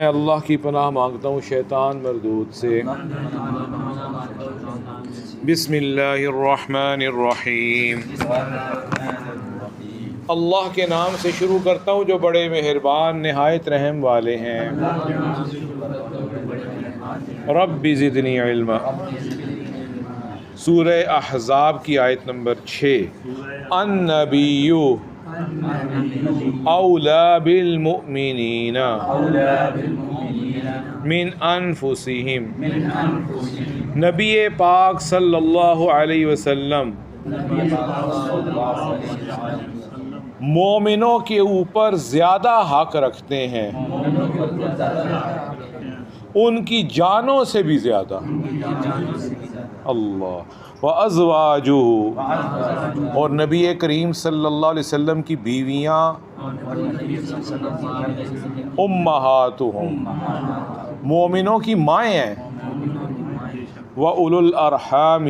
میں اللہ کی پناہ مانگتا ہوں شیطان مردود سے۔ بسم اللہ الرحمن الرحیم۔ اللہ کے نام سے شروع کرتا ہوں جو بڑے مہربان نہایت رحم والے ہیں۔ رب زدنی علما۔ سورہ احزاب کی آیت نمبر 6۔ النبی اولا بالمؤمنین من انفسہم۔ نبی پاک صلی اللہ علیہ وسلم مومنوں کے اوپر زیادہ حق رکھتے ہیں، ان کی جانوں سے بھی زیادہ۔ اللہ وَأَزْوَاجُهُ، اور نبی کریم صلی اللہ علیہ وسلم کی بیویاں اُمَّہَاتُهُم، مومنوں کی مائیں ہیں۔ وَأُولُو الْأَرْحَامِ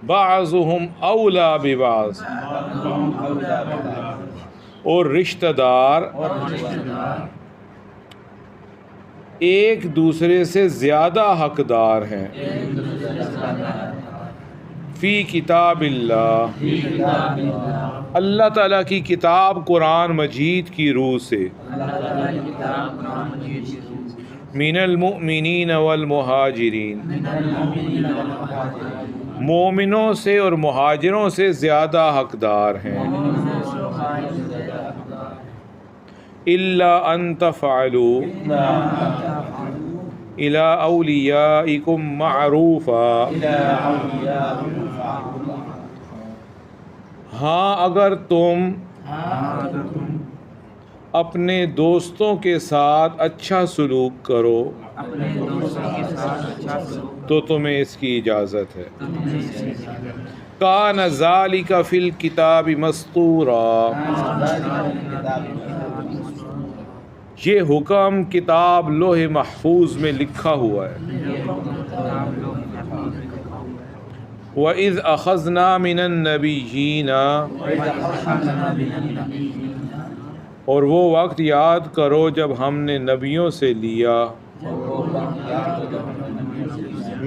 بَعْضُهُمْ أَوْلَى بِبَعْضٍ، اور رشتہ دار ایک دوسرے سے زیادہ حقدار ہیں۔ فی کتاب اللہ، اللہ تعالیٰ کی کتاب قرآن مجید کی روح سے۔ من المؤمنین والمہاجرین، مومنوں سے اور مہاجروں سے زیادہ حقدار ہیں۔ الا ان تفعلوا الى اولیائکم معروفا، ہاں اگر تم اپنے دوستوں کے ساتھ اچھا سلوک کرو تو تمہیں اس کی اجازت ہے۔ کان ذالک فی الکتاب مسطورا، یہ حکم کتاب لوح محفوظ میں لکھا ہوا ہے۔ وَإِذْ أَخَذْنَا مِنَ النَّبِيِّينَ، اور وہ وقت یاد کرو جب ہم نے نبیوں سے لیا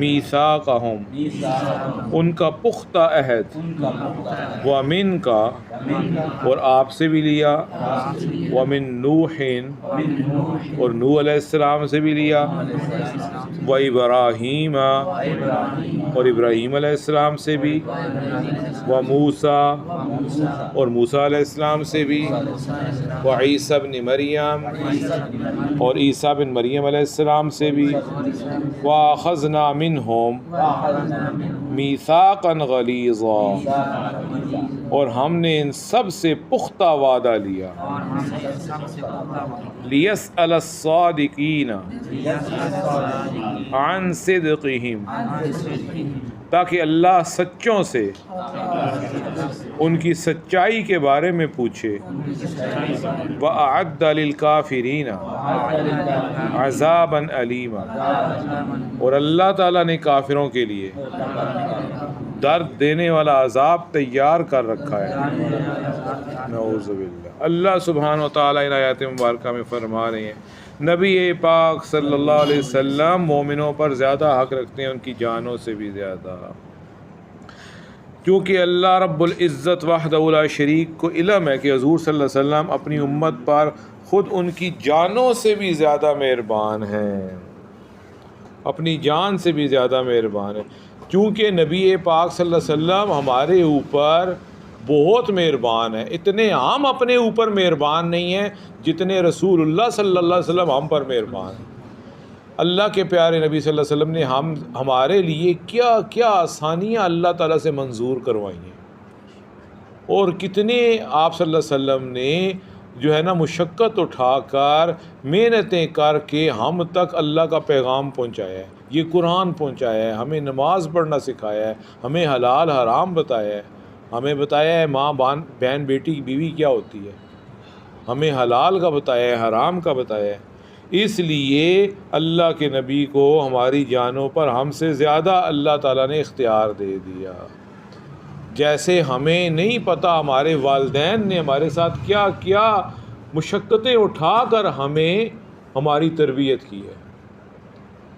میثاقہم، ان کا پختہ عہد، ومن کا، اور آپ سے بھی لیا، ومن نوح، اور نوح علیہ السلام سے بھی لیا، وابراہیم، اور ابراہیم علیہ السلام سے بھی، وموسیٰ، اور موسیٰ علیہ السلام سے بھی، وعیسیٰ بن مریم، اور عیسیٰ بن مریم علیہ السلام سے بھی، وَأَخَذْنَا مِنْهُمْ مِيثَاقًا غَلِيظًا، اور ہم نے ان سب سے پختہ وعدہ لیا۔ لِيَسْأَلَ الصَّادِقِينَ عَنْ صِدْقِهِمْ، تاکہ اللہ سچوں سے ان کی سچائی کے بارے میں پوچھے۔ وَأَعَدَّ لِلْكَافِرِينَ عَذَابًا أَلِيمًا، اور اللہ تعالیٰ نے کافروں کے لیے درد دینے والا عذاب تیار کر رکھا ہے۔ نعوذ باللہ۔ اللہ سبحانہ و تعالیٰ ان آیات مبارکہ میں فرما رہے ہیں نبی پاک صلی اللہ علیہ وسلم مومنوں پر زیادہ حق رکھتے ہیں، ان کی جانوں سے بھی زیادہ، کیونکہ اللہ رب العزت وحدہ لا شریک کو علم ہے کہ حضور صلی اللہ علیہ وسلم اپنی امت پر خود ان کی جانوں سے بھی زیادہ مہربان ہیں، اپنی جان سے بھی زیادہ مہربان ہیں، کیونکہ نبی پاک صلی اللہ علیہ وسلم ہمارے اوپر بہت مہربان ہیں۔ اتنے ہم اپنے اوپر مہربان نہیں ہیں جتنے رسول اللہ صلی اللہ علیہ وسلم ہم پر مہربان ہیں۔ اللہ کے پیارے نبی صلی اللہ علیہ وسلم نے ہمارے لیے کیا کیا آسانیاں اللہ تعالیٰ سے منظور کروائی ہیں، اور کتنے آپ صلی اللہ علیہ وسلم نے جو ہے نا مشقت اٹھا کر محنتیں کر کے ہم تک اللہ کا پیغام پہنچایا ہے، یہ قرآن پہنچایا ہے، ہمیں نماز پڑھنا سکھایا ہے، ہمیں حلال حرام بتایا ہے، ہمیں بتایا ہے ماں بہن بیٹی بیوی کیا ہوتی ہے، ہمیں حلال کا بتایا ہے، حرام کا بتایا ہے۔ اس لیے اللہ کے نبی کو ہماری جانوں پر ہم سے زیادہ اللہ تعالیٰ نے اختیار دے دیا۔ جیسے ہمیں نہیں پتہ ہمارے والدین نے ہمارے ساتھ کیا کیا مشقتیں اٹھا کر ہمیں ہماری تربیت کی ہے،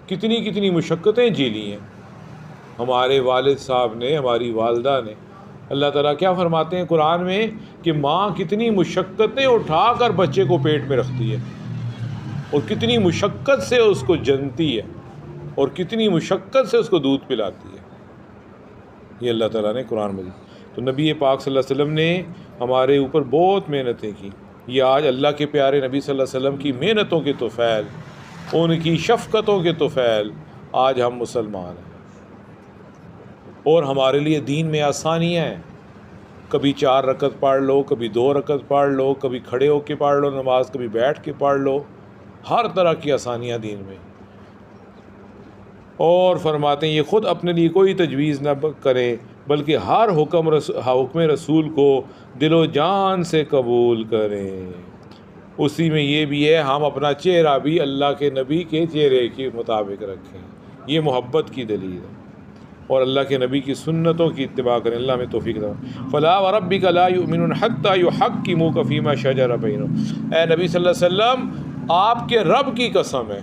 کتنی کتنی مشقتیں جی لی ہیں ہمارے والد صاحب نے، ہماری والدہ نے۔ اللہ تعالیٰ کیا فرماتے ہیں قرآن میں کہ ماں کتنی مشقتیں اٹھا کر بچے کو پیٹ میں رکھتی ہے، اور کتنی مشقت سے اس کو جنتی ہے، اور کتنی مشقت سے اس کو دودھ پلاتی ہے۔ یہ اللہ تعالیٰ نے قرآن مجید۔ تو نبی پاک صلی اللہ علیہ وسلم نے ہمارے اوپر بہت محنتیں کی۔ یہ آج اللہ کے پیارے نبی صلی اللہ علیہ وسلم کی محنتوں کے طفیل، ان کی شفقتوں کے طفیل آج ہم مسلمان ہیں، اور ہمارے لیے دین میں آسانیاں ہیں۔ کبھی 4 رکعت پڑھ لو، کبھی 2 رکعت پڑھ لو، کبھی کھڑے ہو کے پڑھ لو نماز، کبھی بیٹھ کے پڑھ لو، ہر طرح کی آسانیاں دین میں۔ اور فرماتے ہیں یہ خود اپنے لیے کوئی تجویز نہ کریں، بلکہ ہر حکم رسول کو دل و جان سے قبول کریں۔ اسی میں یہ بھی ہے ہم اپنا چہرہ بھی اللہ کے نبی کے چہرے کے مطابق رکھیں، یہ محبت کی دلیل ہے، اور اللہ کے نبی کی سنتوں کی اتباع کریں۔ اللہ میں توفیق دے۔ فلا وربک لا یؤمنون حتی یحکموک فیما شجر بینہم۔ اے نبی صلی اللہ علیہ وسلم، آپ کے رب کی قسم ہے،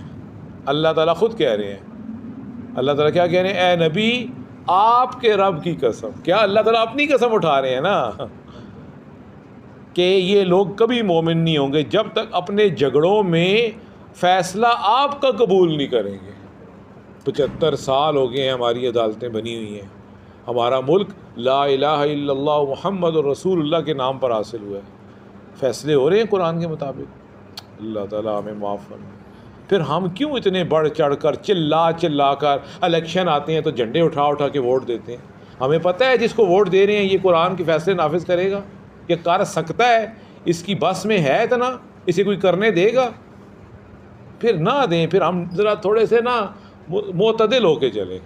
اللہ تعالیٰ خود کہہ رہے ہیں، اللہ تعالیٰ کیا کہہ رہے ہیں؟ اے نبی آپ کے رب کی قسم۔ کیا اللہ تعالیٰ اپنی قسم اٹھا رہے ہیں نا کہ یہ لوگ کبھی مومن نہیں ہوں گے جب تک اپنے جھگڑوں میں فیصلہ آپ کا قبول نہیں کریں گے۔ 75 سال ہو گئے ہیں ہماری عدالتیں بنی ہوئی ہیں، ہمارا ملک لا الہ الا اللہ محمد رسول اللہ کے نام پر حاصل ہوا ہے، فیصلے ہو رہے ہیں قرآن کے مطابق۔ اللہ تعالیٰ ہمیں معاف فرمائے۔ پھر ہم کیوں اتنے بڑھ چڑھ کر چلا کر الیکشن آتے ہیں تو جھنڈے اٹھا کے ووٹ دیتے ہیں؟ ہمیں پتہ ہے جس کو ووٹ دے رہے ہیں یہ قرآن کے فیصلے نافذ کرے گا، یہ کر سکتا ہے، اس کی بس میں ہے اتنا، اسے کوئی کرنے دے گا؟ پھر نہ دیں، پھر ہم ذرا تھوڑے سے نا معتدل ہو کے چلیں۔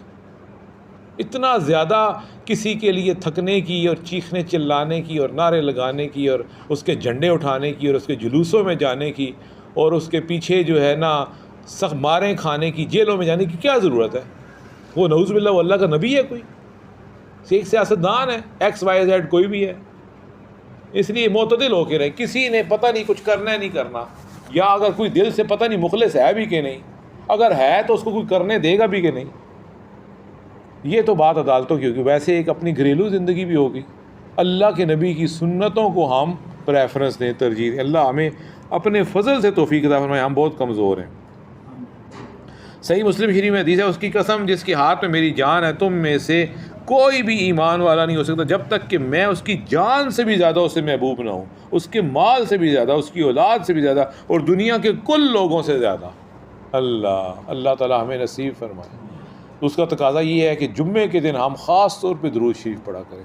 اتنا زیادہ کسی کے لیے تھکنے کی اور چیخنے چلانے کی اور نعرے لگانے کی اور اس کے جھنڈے اٹھانے کی اور اس کے جلوسوں میں جانے کی اور اس کے پیچھے جو ہے نا سخت ماریں کھانے کی، جیلوں میں جانے کی کیا ضرورت ہے؟ وہ نعوذ باللہ وہ اللہ کا نبی ہے، کوئی ایک سیاستدان ہے، XYZ کوئی بھی ہے۔ اس لیے معتدل ہو کے رہے، کسی نے پتہ نہیں کچھ کرنا ہے نہیں کرنا، یا اگر کوئی دل سے پتہ نہیں مخلص ہے بھی کہ نہیں، اگر ہے تو اس کو کوئی کرنے دے گا بھی کہ نہیں۔ یہ تو بات عدالتوں کی ہوگی، ویسے ایک اپنی گھریلو زندگی بھی ہوگی۔ اللہ کے نبی کی سنتوں کو ہم پریفرنس دیں، ترجیح دیں۔ اللہ ہمیں اپنے فضل سے توفیق عطا فرمائے، ہم بہت کمزور ہیں۔ صحیح مسلم شریف میں حدیث ہے، اس کی قسم جس کے ہاتھ میں میری جان ہے، تم میں سے کوئی بھی ایمان والا نہیں ہو سکتا جب تک کہ میں اس کی جان سے بھی زیادہ اسے محبوب نہ ہوں، اس کے مال سے بھی زیادہ، اس کی اولاد سے بھی زیادہ، اور دنیا کے کل لوگوں سے زیادہ۔ اللہ تعالیٰ ہمیں نصیب فرمائے۔ اس کا تقاضا یہ ہے کہ جمعے کے دن ہم خاص طور پہ درود شریف پڑھا کریں،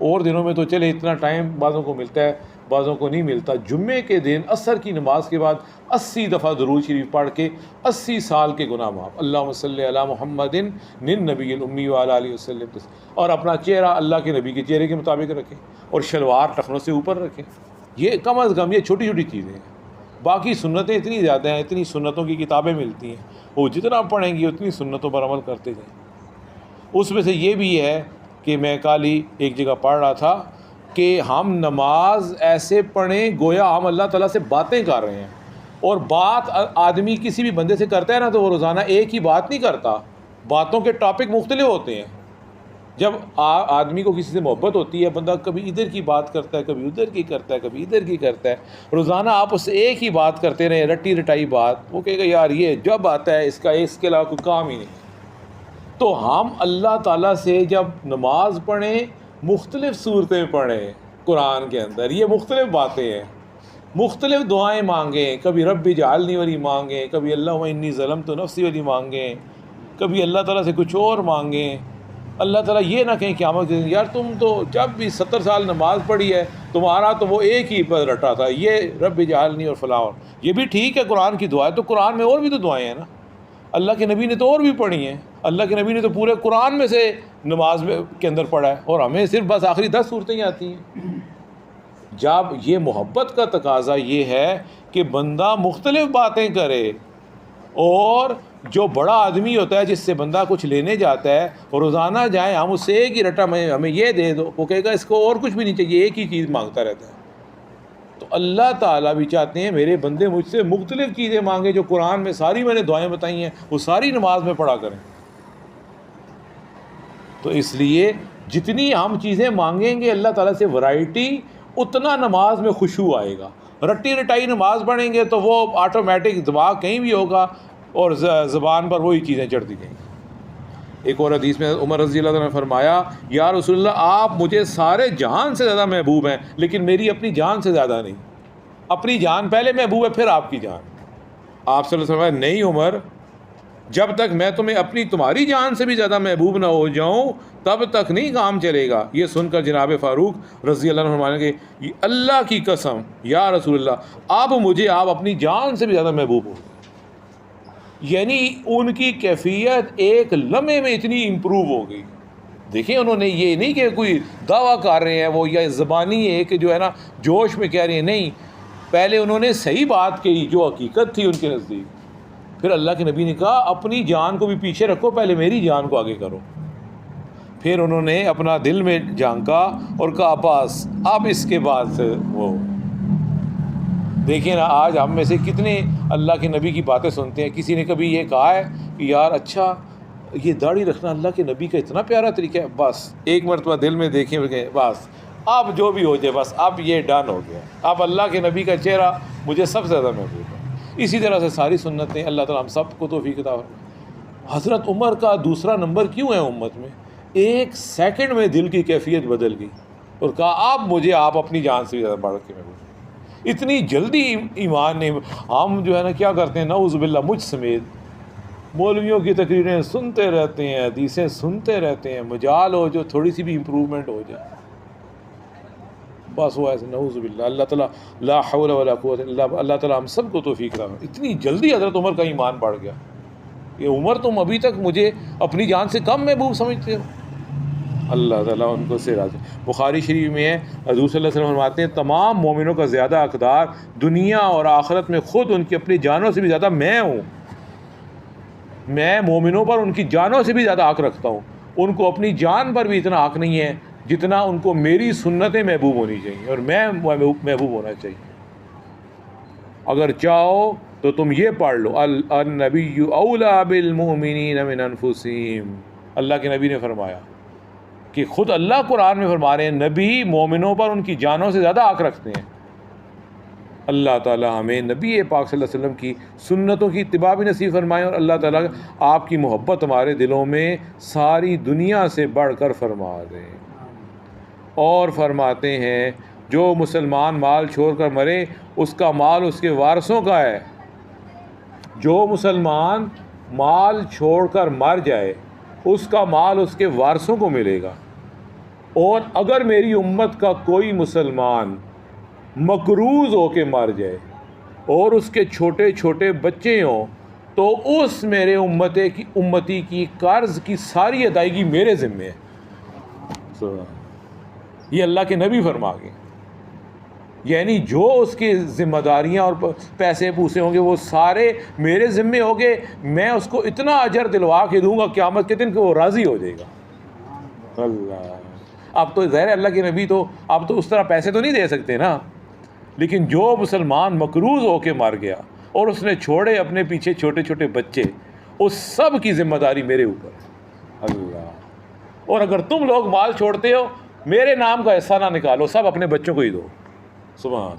اور دنوں میں تو چلے اتنا ٹائم بعضوں کو ملتا ہے بعضوں کو نہیں ملتا۔ جمعے کے دن عصر کی نماز کے بعد 80 دفعہ درود شریف پڑھ کے 80 سال کے گناہ معاف۔ اللہم صلی علی محمد النبی الامی وعلی آلہ وسلم، اور اپنا چہرہ اللہ کے نبی کے چہرے کے مطابق رکھیں، اور شلوار ٹخنوں سے اوپر رکھیں۔ یہ کم از کم یہ چھوٹی چھوٹی چیزیں ہیں۔ باقی سنتیں اتنی زیادہ ہیں، اتنی سنتوں کی کتابیں ملتی ہیں، وہ جتنا پڑھیں گی اتنی سنتوں پر عمل کرتے جائیں۔ اس میں سے یہ بھی ہے کہ میں کل ہی ایک جگہ پڑھ رہا تھا کہ ہم نماز ایسے پڑھیں گویا ہم اللہ تعالیٰ سے باتیں کر رہے ہیں، اور بات آدمی کسی بھی بندے سے کرتا ہے نا تو وہ روزانہ ایک ہی بات نہیں کرتا، باتوں کے ٹاپک مختلف ہوتے ہیں۔ جب آدمی کو کسی سے محبت ہوتی ہے، بندہ کبھی ادھر کی بات کرتا ہے، کبھی ادھر کی کرتا ہے، کبھی ادھر کی کرتا ہے، روزانہ آپ اس سے ایک ہی بات کرتے رہیں، رٹی رٹائی بات، وہ کہے گا یار یہ جب آتا ہے اس کے علاوہ کوئی کام ہی نہیں۔ تو ہم اللہ تعالیٰ سے جب نماز پڑھیں، مختلف صورتیں پڑھیں قرآن کے اندر، یہ مختلف باتیں ہیں، مختلف دعائیں مانگیں، کبھی رب اجعلنی والی مانگیں، کبھی اللہم انی ظلمت نفسی والی مانگیں، کبھی اللہ تعالیٰ سے کچھ اور مانگیں۔ اللہ تعالیٰ یہ نہ کہیں قیامت کے دن یار تم تو جب بھی 70 سال نماز پڑھی ہے تمہارا تو وہ ایک ہی پر رٹا تھا، یہ رب اجعلنی اور فلاں۔ یہ بھی ٹھیک ہے، قرآن کی دعا ہے، تو قرآن میں اور بھی تو دعائیں ہیں نا، اللہ کے نبی نے تو اور بھی پڑھی ہیں، اللہ کے نبی نے تو پورے قرآن میں سے نماز کے اندر پڑھا ہے، اور ہمیں صرف بس آخری 10 صورتیں ہی آتی ہیں۔ جب یہ محبت کا تقاضا یہ ہے کہ بندہ مختلف باتیں کرے، اور جو بڑا آدمی ہوتا ہے جس سے بندہ کچھ لینے جاتا ہے اور روزانہ جائیں ہم اس سے ایک ہی رٹا میں ہمیں یہ دے دو، وہ کہے گا اس کو اور کچھ بھی نہیں چاہیے، ایک ہی چیز مانگتا رہتا ہے۔ تو اللہ تعالیٰ بھی چاہتے ہیں میرے بندے مجھ سے مختلف چیزیں مانگیں، جو قرآن میں ساری میں نے دعائیں بتائی ہیں وہ ساری نماز میں پڑھا کریں۔ تو اس لیے جتنی ہم چیزیں مانگیں گے اللہ تعالیٰ سے ورائٹی، اتنا نماز میں خشوع آئے گا۔ رٹی رٹائی نماز پڑھیں گے تو وہ آٹومیٹک دماغ کہیں بھی ہوگا اور زبان پر وہی چیزیں چڑھتی جائیں گی۔ ایک اور حدیث میں عمر رضی اللہ عنہ نے فرمایا، یا رسول اللہ آپ مجھے سارے جہان سے زیادہ محبوب ہیں، لیکن میری اپنی جان سے زیادہ نہیں۔ اپنی جان پہلے محبوب ہے، پھر آپ کی جان۔ آپ صلی اللہ علیہ وسلم، نہیں عمر، جب تک میں تمہاری جان سے بھی زیادہ محبوب نہ ہو جاؤں تب تک نہیں کام چلے گا۔ یہ سن کر جناب فاروق رضی اللہ عنہ فرمانے کہ اللہ کی قسم یا رسول اللہ اب مجھے آپ اپنی جان سے بھی زیادہ محبوب ہو۔ یعنی ان کی کیفیت ایک لمحے میں اتنی امپروو ہو گئی۔ دیکھیں انہوں نے یہ نہیں کہ کوئی دعویٰ کر رہے ہیں وہ یا زبانی ایک جو ہے نا جوش میں کہہ رہے ہیں، نہیں، پہلے انہوں نے صحیح بات کہی جو حقیقت تھی ان کے نزدیک۔ پھر اللہ کے نبی نے کہا اپنی جان کو بھی پیچھے رکھو، پہلے میری جان کو آگے کرو۔ پھر انہوں نے اپنا دل میں جھانکا اور کہا بس اب اس کے بعد سے وہ دیکھیں نا، آج ہم میں سے کتنے اللہ کے نبی کی باتیں سنتے ہیں۔ کسی نے کبھی یہ کہا ہے کہ یار اچھا یہ داڑھی رکھنا اللہ کے نبی کا اتنا پیارا طریقہ ہے؟ بس ایک مرتبہ دل میں دیکھیں بس اب جو بھی ہو جائے، بس اب یہ ڈن ہو گیا، اب اللہ کے نبی کا چہرہ مجھے سب سے زیادہ محبوب ہے۔ اسی طرح سے ساری سنتیں اللہ تعالیٰ ہم سب کو توفیق عطا فرمائے۔ حضرت عمر کا دوسرا نمبر کیوں ہے امت میں؟ ایک سیکنڈ میں دل کی کیفیت بدل گئی اور کہا اب مجھے آپ اپنی جان سے زیادہ بڑھ کے محبوب۔ اتنی جلدی ایمان نہیں، ہم جو ہے نا کیا کرتے ہیں، نعوذ باللہ مجھ سمیت مولویوں کی تقریریں سنتے رہتے ہیں، حدیثیں سنتے رہتے ہیں، مجال ہو جو تھوڑی سی بھی امپرومنٹ ہو جائے بس وہ ایسے، نعوذ باللہ۔ اللہ تعالیٰ لا حول ولا قوت الا باللہ، اللہ تعالیٰ ہم سب کو توفیق عطا فرمائے۔ اتنی جلدی حضرت عمر کا ایمان بڑھ گیا کہ عمر تم ابھی تک مجھے اپنی جان سے کم محبوب سمجھتے ہو۔ اللہ تعالیٰ ان کو سے راضی۔ بخاری شریف میں ہے، حضور صلی اللہ علیہ وسلم فرماتے ہیں تمام مومنوں کا زیادہ حقدار دنیا اور آخرت میں خود ان کی اپنی جانوں سے بھی زیادہ میں ہوں۔ میں مومنوں پر ان کی جانوں سے بھی زیادہ حق رکھتا ہوں۔ ان کو اپنی جان پر بھی اتنا حق نہیں ہے جتنا ان کو میری سنتیں محبوب ہونی چاہیے اور میں محبوب ہونا چاہیے۔ اگر چاہو تو تم یہ پڑھ لو، النبی اولیٰ بالمؤمنین من انفسہم۔ اللہ کے نبی نے فرمایا کہ خود اللہ قرآن میں فرما رہے ہیں نبی مومنوں پر ان کی جانوں سے زیادہ حق رکھتے ہیں۔ اللہ تعالیٰ ہمیں نبی پاک صلی اللہ علیہ وسلم کی سنتوں کی اتباع بھی نصیب فرمائے، اور اللہ تعالیٰ آپ کی محبت ہمارے دلوں میں ساری دنیا سے بڑھ کر فرما دیں۔ اور فرماتے ہیں جو مسلمان مال چھوڑ کر مرے اس کا مال اس کے وارثوں کا ہے۔ جو مسلمان مال چھوڑ کر مر جائے اس کا مال اس کے وارثوں کو ملے گا۔ اور اگر میری امت کا کوئی مسلمان مقروض ہو کے مر جائے اور اس کے چھوٹے چھوٹے بچے ہوں تو اس میرے امتی کی قرض کی ساری ادائیگی میرے ذمے ہے۔ یہ اللہ کے نبی فرما گئے، یعنی جو اس کی ذمہ داریاں اور پیسے پوسے ہوں گے وہ سارے میرے ذمے ہوں گے۔ میں اس کو اتنا اجر دلوا کے دوں گا قیامت کے دن کہ وہ راضی ہو جائے گا۔ اللہ، اب تو ظاہر اللہ کے نبی تو اب تو اس طرح پیسے تو نہیں دے سکتے نا، لیکن جو مسلمان مقروض ہو کے مر گیا اور اس نے چھوڑے اپنے پیچھے چھوٹے چھوٹے بچے، اس سب کی ذمہ داری میرے اوپر ہے۔ اللہ، اور اگر تم لوگ مال چھوڑتے ہو میرے نام کا حصہ نہ نکالو، سب اپنے بچوں کو ہی دو۔ سبحان،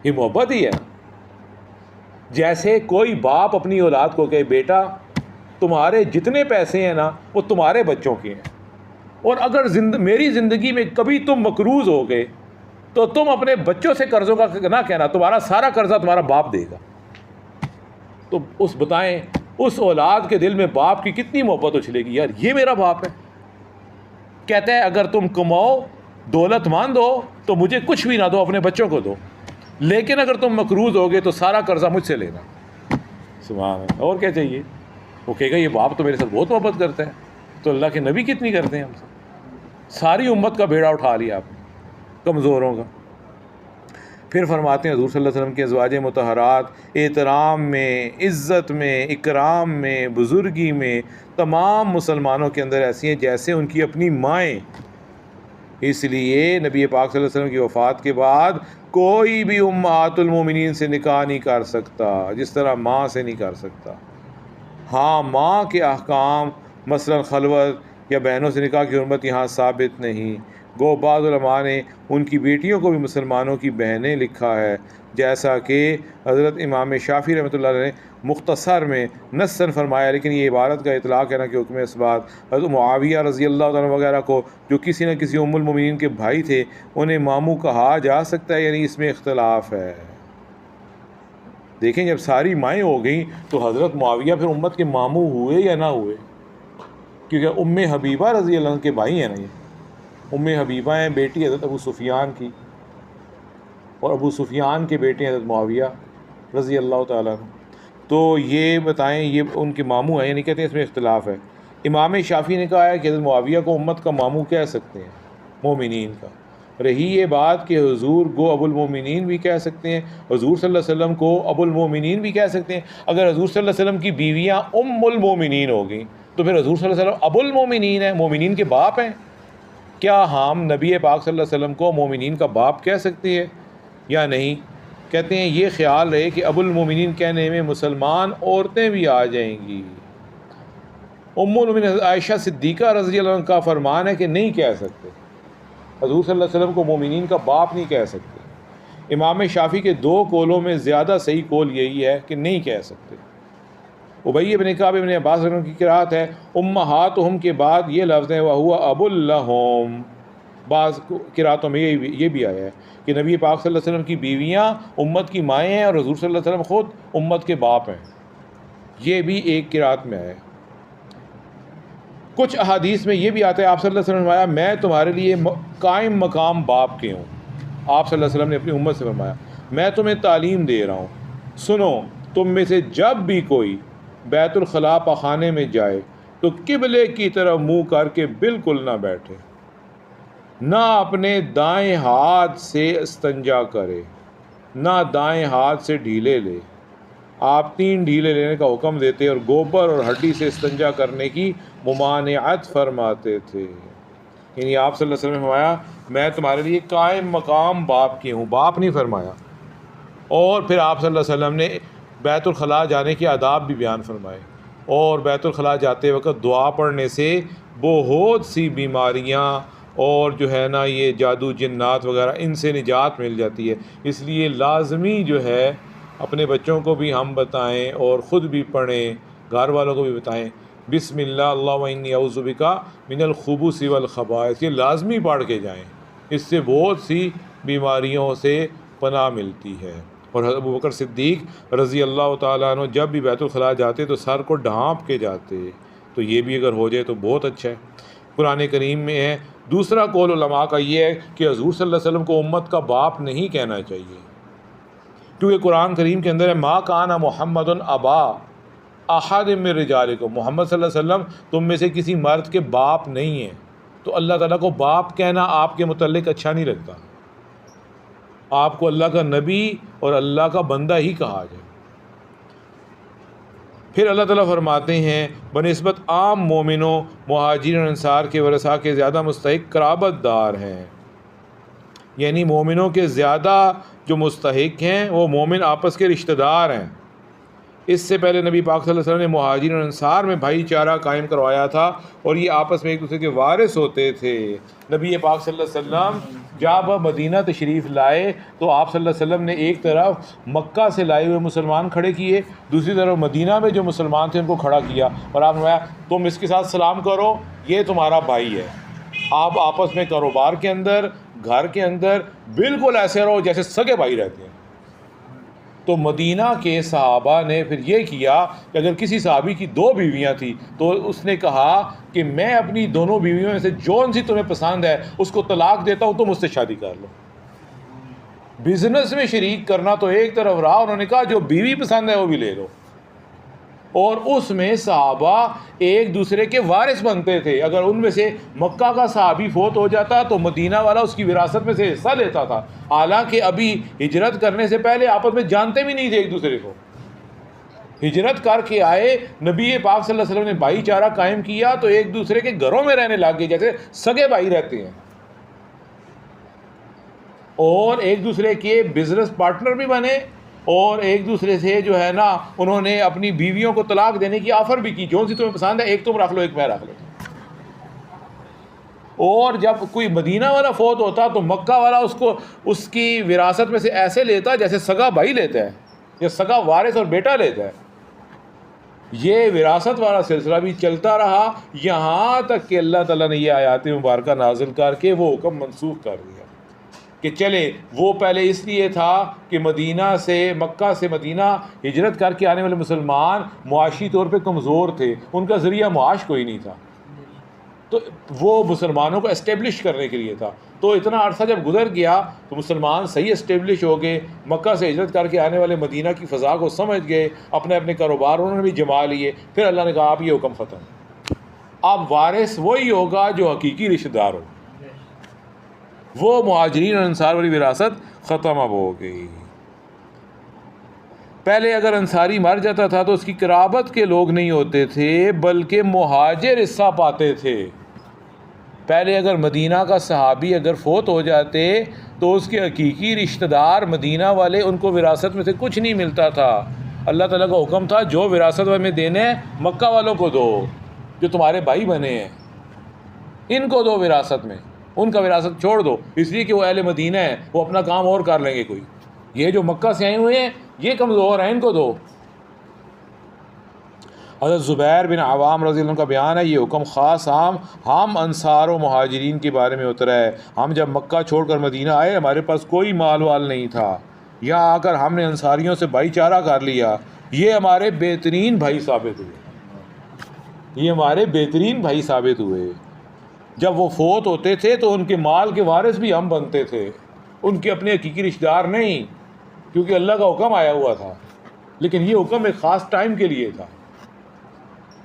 یہ محبت ہی ہے۔ جیسے کوئی باپ اپنی اولاد کو کہے بیٹا تمہارے جتنے پیسے ہیں نا وہ تمہارے بچوں کے ہیں، اور اگر میری زندگی میں کبھی تم مقروض ہو گئے تو تم اپنے بچوں سے قرضوں کا نہ کہنا، تمہارا سارا قرضہ تمہارا باپ دے گا۔ تو بتائیں اس اولاد کے دل میں باپ کی کتنی محبت اچھلے گی، یار یہ میرا باپ ہے۔ کہتا ہے اگر تم کماؤ دولت مند ہو تو مجھے کچھ بھی نہ دو، اپنے بچوں کو دو، لیکن اگر تم مقروض ہوگے تو سارا قرضہ مجھ سے لینا۔ سبحان اللہ، اور کیا چاہیے؟ وہ کہے گا یہ باپ تو میرے ساتھ بہت محبت کرتا ہے، تو اللہ کے نبی کتنی کرتے ہیں ہم سے۔ ساری امت کا بھیڑا اٹھا لیا آپ نے، کمزوروں کا۔ پھر فرماتے ہیں حضور صلی اللہ علیہ وسلم کے ازواج مطہرات احترام میں، عزت میں، اکرام میں، بزرگی میں تمام مسلمانوں کے اندر ایسی ہیں جیسے ان کی اپنی مائیں۔ اس لیے نبی پاک صلی اللہ علیہ وسلم کی وفات کے بعد کوئی بھی امہات المومنین سے نکاح نہیں کر سکتا جس طرح ماں سے نہیں کر سکتا۔ ہاں ماں کے احکام مثلا خلوت یا بہنوں سے نکاح کی حرمت یہاں ثابت نہیں، گو بعض علماء نے ان کی بیٹیوں کو بھی مسلمانوں کی بہنیں لکھا ہے، جیسا کہ حضرت امام شافعی رحمۃ اللہ علیہ نے مختصر میں نصاً فرمایا، لیکن یہ عبارت کا اطلاق ہے نا کہ حکم اس بات حضرت معاویہ رضی اللہ تعالیٰ وغیرہ کو جو کسی نہ کسی ام المومنین کے بھائی تھے انہیں ماموں کہا جا سکتا ہے، یعنی اس میں اختلاف ہے۔ دیکھیں جب ساری مائیں ہو گئیں تو حضرت معاویہ پھر امت کے ماموں ہوئے یا نہ ہوئے؟ کیونکہ ام حبیبہ رضی اللہ عنہ کے بھائی ہیں نا، یہ ام حبیبہ ہیں بیٹی حضرت ابو سفیان کی، اور ابو سفیان کے بیٹے حضرت معاویہ رضی اللہ تعالیٰ عنہ، تو یہ بتائیں یہ ان کے ماموں ہیں، یعنی کہتے ہیں اس میں اختلاف ہے۔ امام شافعی نے کہا ہے کہ حضرت معاویہ کو امت کا ماموں کہہ سکتے ہیں مومنین کا۔ رہی یہ بات کہ حضور گو ابو المومنین بھی کہہ سکتے ہیں، حضور صلی اللہ علیہ وسلم کو ابو المومنین بھی کہہ سکتے ہیں۔ اگر حضور صلی اللہ علیہ وسلم کی بیویاں ام المومنین ہو گئیں تو پھر حضور صلی اللہ علیہ وسلم ابو المومنین ہیں، مومنین کے باپ ہیں۔ کیا ہم نبی پاک صلی اللہ علیہ وسلم کو مومنین کا باپ کہہ سکتے ہیں یا نہیں؟ کہتے ہیں یہ خیال رہے کہ ابو المومنین کہنے میں مسلمان عورتیں بھی آ جائیں گی۔ ام المومنین عائشہ صدیقہ رضی اللہ عنہ کا فرمان ہے کہ نہیں کہہ سکتے، حضور صلی اللہ علیہ وسلم کو مومنین کا باپ نہیں کہہ سکتے۔ امام شافعی کے دو قولوں میں زیادہ صحیح قول یہی ہے کہ نہیں کہہ سکتے۔ ابی بن کعب بن عباس رضی اللہ عنہ کی قرات ہے امہاتہم کے بعد یہ لفظ ہے وَهُوَ أَبٌ لَهُمْ۔ بعض قراتوں میں یہ بھی آیا ہے کہ نبی پاک صلی اللہ علیہ وسلم کی بیویاں امت کی مائیں ہیں اور حضور صلی اللہ علیہ وسلم خود امت کے باپ ہیں، یہ بھی ایک قرات میں ہے۔ کچھ احادیث میں یہ بھی آتا ہے آپ صلی اللہ علیہ وسلم نے فرمایا میں تمہارے لیے قائم مقام باپ کے ہوں۔ آپ صلی اللہ علیہ وسلم نے اپنی امت سے فرمایا میں تمہیں تعلیم دے رہا ہوں، سنو تم میں سے جب بھی کوئی بیت الخلاء پاخانے میں جائے تو قبلے کی طرف منہ کر کے بالکل نہ بیٹھے، نہ اپنے دائیں ہاتھ سے استنجا کرے، نہ دائیں ہاتھ سے ڈھیلے لے۔ آپ 3 ڈھیلے لینے کا حکم دیتے اور گوبر اور ہڈی سے استنجا کرنے کی ممانعت فرماتے تھے۔ یعنی آپ صلی اللہ علیہ وسلم نے فرمایا میں تمہارے لیے قائم مقام باپ کی ہوں، باپ نہیں فرمایا۔ اور پھر آپ صلی اللہ علیہ وسلم نے بیت الخلاء جانے کے آداب بھی بیان فرمائے، اور بیت الخلاء جاتے وقت دعا پڑھنے سے بہت سی بیماریاں اور جو ہے نا یہ جادو جنات وغیرہ ان سے نجات مل جاتی ہے۔ اس لیے لازمی جو ہے اپنے بچوں کو بھی ہم بتائیں اور خود بھی پڑھیں، گھر والوں کو بھی بتائیں بسم اللہ اللہم انی اعوذ بک من الخبث والخبائث، یہ لازمی پڑھ کے جائیں، اس سے بہت سی بیماریوں سے پناہ ملتی ہے۔ اور ابو بکر صدیق رضی اللہ تعالیٰ عنہ جب بھی بیت الخلاء جاتے تو سر کو ڈھانپ کے جاتے، تو یہ بھی اگر ہو جائے تو بہت اچھا ہے۔ قرآن کریم میں ہے۔ دوسرا قول علماء کا یہ ہے کہ حضور صلی اللہ علیہ وسلم کو امت کا باپ نہیں کہنا چاہیے، کیونکہ قرآن کریم کے اندر ہے ما کان محمد ابا احد من رجالکم، محمد صلی اللہ علیہ وسلم تم میں سے کسی مرد کے باپ نہیں ہیں، تو اللہ تعالیٰ کو باپ کہنا آپ کے متعلق اچھا نہیں لگتا، آپ کو اللہ کا نبی اور اللہ کا بندہ ہی کہا جائے۔ پھر اللہ تعالیٰ فرماتے ہیں بنسبت عام مومنوں مہاجرین اور انصار کے ورثاء کے زیادہ مستحق قرابت دار ہیں، یعنی مومنوں کے زیادہ جو مستحق ہیں وہ مومن آپس کے رشتہ دار ہیں۔ اس سے پہلے نبی پاک صلی اللہ علیہ وسلم نے مہاجرین اور انصار میں بھائی چارہ قائم کروایا تھا اور یہ آپس میں ایک دوسرے کے وارث ہوتے تھے۔ نبی پاک صلی اللہ علیہ وسلم جب مدینہ تشریف لائے تو آپ صلی اللہ علیہ وسلم نے ایک طرف مکہ سے لائے ہوئے مسلمان کھڑے کیے، دوسری طرف مدینہ میں جو مسلمان تھے ان کو کھڑا کیا، اور آپ نے فرمایا تم اس کے ساتھ سلام کرو، یہ تمہارا بھائی ہے۔ آپ آپس میں کاروبار کے اندر، گھر کے اندر بالکل ایسے رہو جیسے سگے بھائی رہتے ہیں۔ تو مدینہ کے صحابہ نے پھر یہ کیا کہ اگر کسی صحابی کی 2 بیویاں تھیں تو اس نے کہا کہ میں اپنی دونوں بیویوں میں سے جون سی تمہیں پسند ہے اس کو طلاق دیتا ہوں، تم اس سے شادی کر لو۔ بزنس میں شریک کرنا تو ایک طرف رہا، انہوں نے کہا جو بیوی پسند ہے وہ بھی لے لو، اور اس میں صحابہ ایک دوسرے کے وارث بنتے تھے۔ اگر ان میں سے مکہ کا صحابی فوت ہو جاتا تو مدینہ والا اس کی وراثت میں سے حصہ لیتا تھا، حالانکہ ابھی ہجرت کرنے سے پہلے آپس میں جانتے بھی نہیں تھے ایک دوسرے کو۔ ہجرت کر کے آئے، نبی پاک صلی اللہ علیہ وسلم نے بھائی چارہ قائم کیا تو ایک دوسرے کے گھروں میں رہنے لگ گئے جیسے سگے بھائی رہتے ہیں۔ اور ایک دوسرے کے بزنس پارٹنر بھی بنے، اور ایک دوسرے سے جو ہے نا انہوں نے اپنی بیویوں کو طلاق دینے کی آفر بھی کی، جو سی تمہیں پسند ہے ایک تم رکھ لو ایک میں رکھ لو. اور جب کوئی مدینہ والا فوت ہوتا تو مکہ والا اس کو اس کی وراثت میں سے ایسے لیتا جیسے سگا بھائی لیتا ہے یا سگا وارث اور بیٹا لیتا ہے. یہ وراثت والا سلسلہ بھی چلتا رہا یہاں تک کہ اللہ تعالیٰ نے یہ آیات مبارکہ نازل کر کے وہ حکم منسوخ کر دیا کہ چلے وہ پہلے اس لیے تھا کہ مکہ سے مدینہ ہجرت کر کے آنے والے مسلمان معاشی طور پہ کمزور تھے، ان کا ذریعہ معاش کوئی نہیں تھا، تو وہ مسلمانوں کو اسٹیبلش کرنے کے لیے تھا. تو اتنا عرصہ جب گزر گیا تو مسلمان صحیح اسٹیبلش ہو گئے، مکہ سے ہجرت کر کے آنے والے مدینہ کی فضا کو سمجھ گئے، اپنے اپنے کاروبار انہوں نے بھی جما لیے. پھر اللہ نے کہا اب یہ حکم ختم، اب وارث وہی ہوگا جو حقیقی رشتہ دار ہو. وہ مہاجرین اور انصار والی وراثت ختم اب ہو گئی. پہلے اگر انصاری مر جاتا تھا تو اس کی قرابت کے لوگ نہیں ہوتے تھے بلکہ مہاجر حصہ پاتے تھے. پہلے اگر مدینہ کا صحابی اگر فوت ہو جاتے تو اس کے حقیقی رشتہ دار مدینہ والے ان کو وراثت میں سے کچھ نہیں ملتا تھا. اللہ تعالیٰ کا حکم تھا جو وراثت میں دینے مکہ والوں کو دو، جو تمہارے بھائی بنے ہیں ان کو دو وراثت میں، ان کا وراثت چھوڑ دو، اس لیے کہ وہ اہل مدینہ ہیں، وہ اپنا کام اور کر لیں گے. کوئی یہ جو مکہ سے آئے ہوئے ہیں یہ کمزور ہیں، ان کو دو. حضرت زبیر بن عوام رضی اللہ عنہ کا بیان ہے یہ حکم خاص ہم انصار و مہاجرین کے بارے میں اترا ہے. ہم جب مکہ چھوڑ کر مدینہ آئے ہمارے پاس کوئی مال وال نہیں تھا، یہاں آ کر ہم نے انصاریوں سے بھائی چارہ کر لیا، یہ ہمارے بہترین بھائی ثابت ہوئے، یہ ہمارے بہترین بھائی ثابت ہوئے. جب وہ فوت ہوتے تھے تو ان کے مال کے وارث بھی ہم بنتے تھے، ان کے اپنے حقیقی رشتہ دار نہیں، کیونکہ اللہ کا حکم آیا ہوا تھا. لیکن یہ حکم ایک خاص ٹائم کے لیے تھا،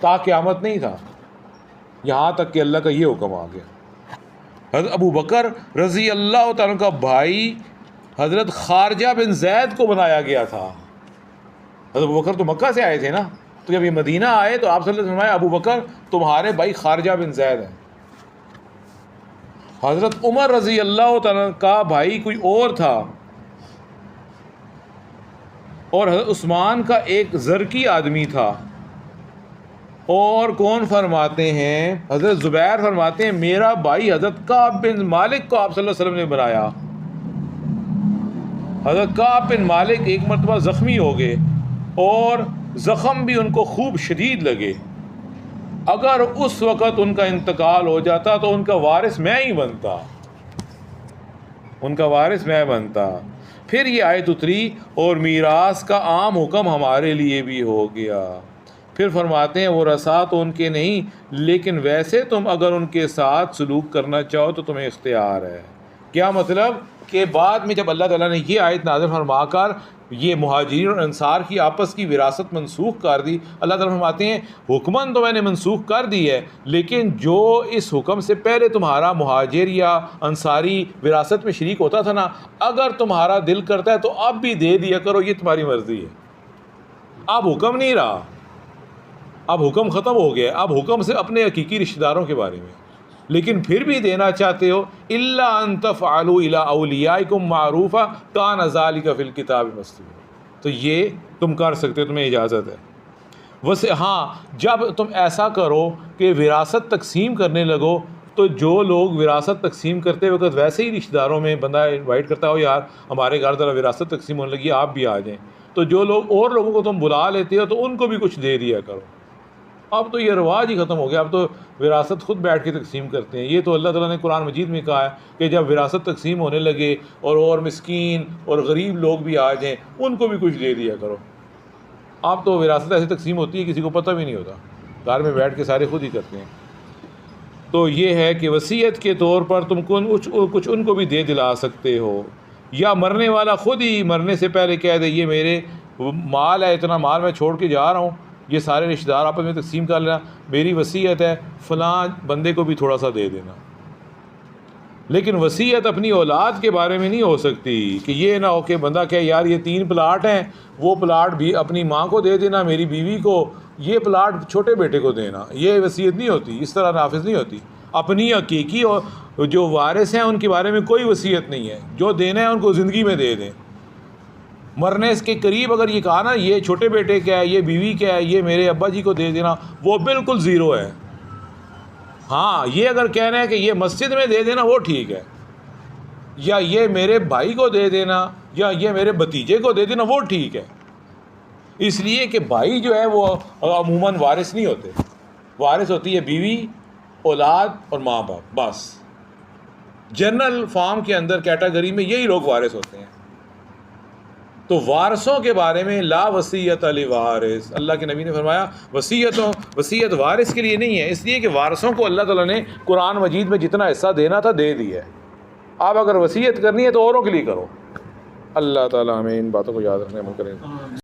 تا قیامت نہیں تھا، یہاں تک کہ اللہ کا یہ حکم آ گیا. حضرت ابو بکر رضی اللہ تعالیٰ کا بھائی حضرت خارجہ بن زید کو بنایا گیا تھا. حضرت ابو بکر تو مکہ سے آئے تھے نا، تو جب یہ مدینہ آئے تو آپ صلی اللہ علیہ وسلم ابو بکر تمہارے بھائی خارجہ بن زید ہیں. حضرت عمر رضی اللہ تعالیٰ کا بھائی کوئی اور تھا، اور حضرت عثمان کا ایک زرکی آدمی تھا. اور کون فرماتے ہیں؟ حضرت زبیر فرماتے ہیں میرا بھائی حضرت کعب بن مالک کو آپ صلی اللہ علیہ وسلم نے بنایا. حضرت کعب بن مالک ایک مرتبہ زخمی ہو گئے اور زخم بھی ان کو خوب شدید لگے. اگر اس وقت ان کا انتقال ہو جاتا تو ان کا وارث میں ہی بنتا، ان کا وارث میں بنتا. پھر یہ آیت اتری اور میراث کا عام حکم ہمارے لیے بھی ہو گیا. پھر فرماتے ہیں وہ رثا تو ان کے نہیں، لیکن ویسے تم اگر ان کے ساتھ سلوک کرنا چاہو تو تمہیں اختیار ہے. کیا مطلب کہ بعد میں جب اللہ تعالیٰ نے یہ آیت نازل فرما کر یہ مہاجرین اور انصار کی آپس کی وراثت منسوخ کر دی، اللہ تعالیٰ فرماتے ہیں حکماً تو میں نے منسوخ کر دی ہے، لیکن جو اس حکم سے پہلے تمہارا مہاجر یا انصاری وراثت میں شریک ہوتا تھا نا، اگر تمہارا دل کرتا ہے تو اب بھی دے دیا کرو، یہ تمہاری مرضی ہے. اب حکم نہیں رہا، اب حکم ختم ہو گیا. اب حکم سے اپنے حقیقی رشتہ داروں کے بارے میں، لیکن پھر بھی دینا چاہتے ہو الا ان تفعلوا الى اولیائکم معروفا کان ذلک فی الکتاب مسطورا، تو یہ تم کر سکتے ہو، تمہیں اجازت ہے. ویسے ہاں جب تم ایسا کرو کہ وراثت تقسیم کرنے لگو تو جو لوگ وراثت تقسیم کرتے وقت ویسے ہی رشتہ داروں میں بندہ انوائٹ کرتا ہو یار ہمارے گھر ذرا وراثت تقسیم ہونے لگی آپ بھی آ جائیں، تو جو لوگ اور لوگوں کو تم بلا لیتے ہو تو ان کو بھی کچھ دے دیا کرو. اب تو یہ رواج ہی ختم ہو گیا، اب تو وراثت خود بیٹھ کے تقسیم کرتے ہیں. یہ تو اللہ تعالیٰ نے قرآن مجید میں کہا ہے کہ جب وراثت تقسیم ہونے لگے اور مسکین اور غریب لوگ بھی آ جائیں ان کو بھی کچھ دے دیا کرو. اب تو وراثت ایسی تقسیم ہوتی ہے کسی کو پتہ بھی نہیں ہوتا، گھر میں بیٹھ کے سارے خود ہی کرتے ہیں. تو یہ ہے کہ وصیت کے طور پر تم کچھ ان کو بھی دے دلا سکتے ہو، یا مرنے والا خود ہی مرنے سے پہلے کہہ دے یہ میرے مال ہے، اتنا مال میں چھوڑ کے جا رہا ہوں، یہ سارے رشتہ دار آپس میں تقسیم کر لینا، میری وصیت ہے فلاں بندے کو بھی تھوڑا سا دے دینا. لیکن وصیت اپنی اولاد کے بارے میں نہیں ہو سکتی کہ یہ نہ ہو کہ بندہ کہے یار یہ 3 پلاٹ ہیں، وہ پلاٹ بھی اپنی ماں کو دے دینا، میری بیوی کو، یہ پلاٹ چھوٹے بیٹے کو دینا. یہ وصیت نہیں ہوتی، اس طرح نافذ نہیں ہوتی. اپنی حقیقی اور جو وارث ہیں ان کے بارے میں کوئی وصیت نہیں ہے. جو دینا ہے ان کو زندگی میں دے دیں. مرنے اس کے قریب اگر یہ کہا نا یہ چھوٹے بیٹے کیا ہے, یہ بیوی کیا ہے, یہ میرے ابا جی کو دے دینا, وہ بالکل زیرو ہے. ہاں یہ اگر کہنا ہے کہ یہ مسجد میں دے دینا وہ ٹھیک ہے, یا یہ میرے بھائی کو دے دینا, یا یہ میرے بھتیجے کو دے دینا وہ ٹھیک ہے. اس لیے کہ بھائی جو ہے وہ عموماً وارث نہیں ہوتے. وارث ہوتی ہے بیوی, اولاد اور ماں باپ, بس. جنرل فارم کے اندر کیٹیگری میں یہی لوگ وارث ہوتے ہیں. تو وارثوں کے بارے میں لا وصیت لوارث, اللہ کے نبی نے فرمایا وصیت وارث کے لیے نہیں ہے, اس لیے کہ وارثوں کو اللہ تعالیٰ نے قرآن مجید میں جتنا حصہ دینا تھا دے دیا ہے. آپ اگر وصیت کرنی ہے تو اوروں کے لیے کرو. اللہ تعالیٰ ہمیں ان باتوں کو یاد رکھنے عمل کریں.